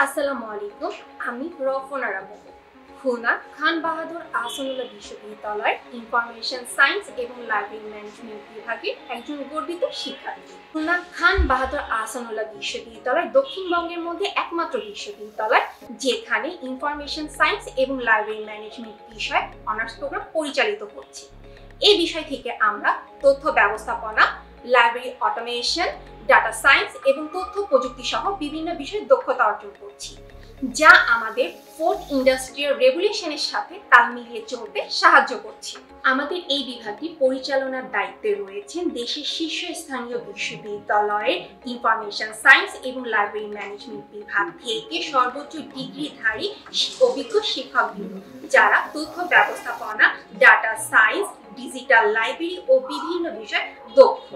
আসসালামু আলাইকুম। আমি রফনা রামু, খুলনা খান বাহাদুর আহসানুল্লাহ বিশ্ববিদ্যালয়ের ইনফরমেশন সায়েন্স এবং লাইব্রেরি ম্যানেজমেন্ট বিভাগের একজন গর্বিত শিক্ষার্থী। খুলনা খান বাহাদুর আহসানুল্লাহ বিশ্ববিদ্যালয় দক্ষিণবঙ্গের মধ্যে একমাত্র বিশ্ববিদ্যালয় যেখানে ইনফরমেশন সায়েন্স এবং লাইব্রেরি ম্যানেজমেন্ট বিষয়ে অনার্স প্রোগ্রাম পরিচালিত হচ্ছে। এই বিষয় থেকে আমরা তথ্য ব্যবস্থাপনা, লাইব্রেরি অটোমেশন, ডাটা সায়েন্স এবং তথ্য প্রযুক্তি সহ বিভিন্ন বিষয়ে দক্ষতা অর্জন করছি, যা আমাদের ফোর্থ ইন্ডাস্ট্রিয়াল রেভলিউশনের সাথে তাল মিলিয়ে চলতে সাহায্য করছে। আমাদের এই বিভাগটি পরিচালনার দায়িত্বে রয়েছেন দেশের শীর্ষস্থানীয় বিশ্ববিদ্যালয়ের ইনফরমেশন সায়েন্স এবং লাইব্রেরি ম্যানেজমেন্ট বিভাগ থেকে সর্বোচ্চ ডিগ্রিধারী অভিজ্ঞ শিক্ষকবৃন্দ, যারা তথ্য ব্যবস্থাপনা, ডাটা সায়েন্স, ডিজিটাল লাইব্রেরি ও বিভিন্ন বিষয়ে দক্ষ।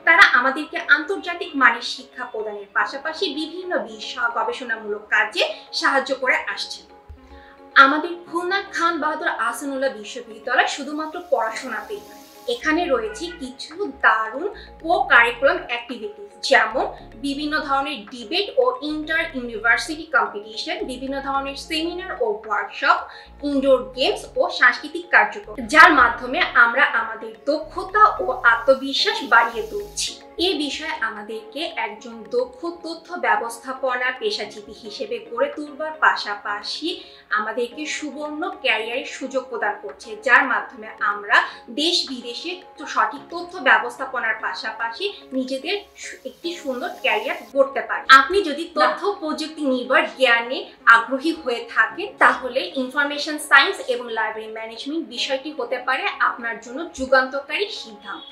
তারা আমাদেরকে আন্তর্জাতিক মানের শিক্ষা প্রদানের পাশাপাশি বিভিন্ন বিষয় গবেষণামূলক কাজে সাহায্য করে আসছেন। আমাদের খুলনা খান বাহাদুর আহসানুল্লাহ বিশ্ববিদ্যালয় শুধুমাত্র পড়াশোনাতেই নয়, এখানে রয়েছে কিছু দারুণ কো-কারিকুলাম অ্যাক্টিভিটিস, যেমন বিভিন্ন ধরনের ডিবেট ও ইন্টার ইউনিভার্সিটি কম্পিটিশন, বিভিন্ন ধরনের সেমিনার ও ওয়ার্কশপ, ইনডোর গেমস ও সাংস্কৃতিক কার্যক্রম, যার মাধ্যমে আমরা আমাদের দক্ষতা ও আত্মবিশ্বাস বাড়িয়ে তুলছি। এই বিষয়ে আমাদেরকে একজন দক্ষ তথ্য ব্যবস্থাপনা পেশাজীবী হিসেবে গড়ে তুলবার পাশাপাশি আমাদেরকে সুবর্ণ ক্যারিয়ারের সুযোগ প্রদান করছে, যার মাধ্যমে আমরা দেশ বিদেশে সঠিক তথ্য ব্যবস্থাপনার পাশাপাশি নিজেদের একটি সুন্দর ক্যারিয়ার গড়তে পারি। আপনি যদি তথ্য প্রযুক্তি নির্ভর জ্ঞানে আগ্রহী হয়ে থাকেন, তাহলে ইনফরমেশন সায়েন্স এবং লাইব্রেরি ম্যানেজমেন্ট বিষয়টি হতে পারে আপনার জন্য যুগান্তকারী সিদ্ধান্ত।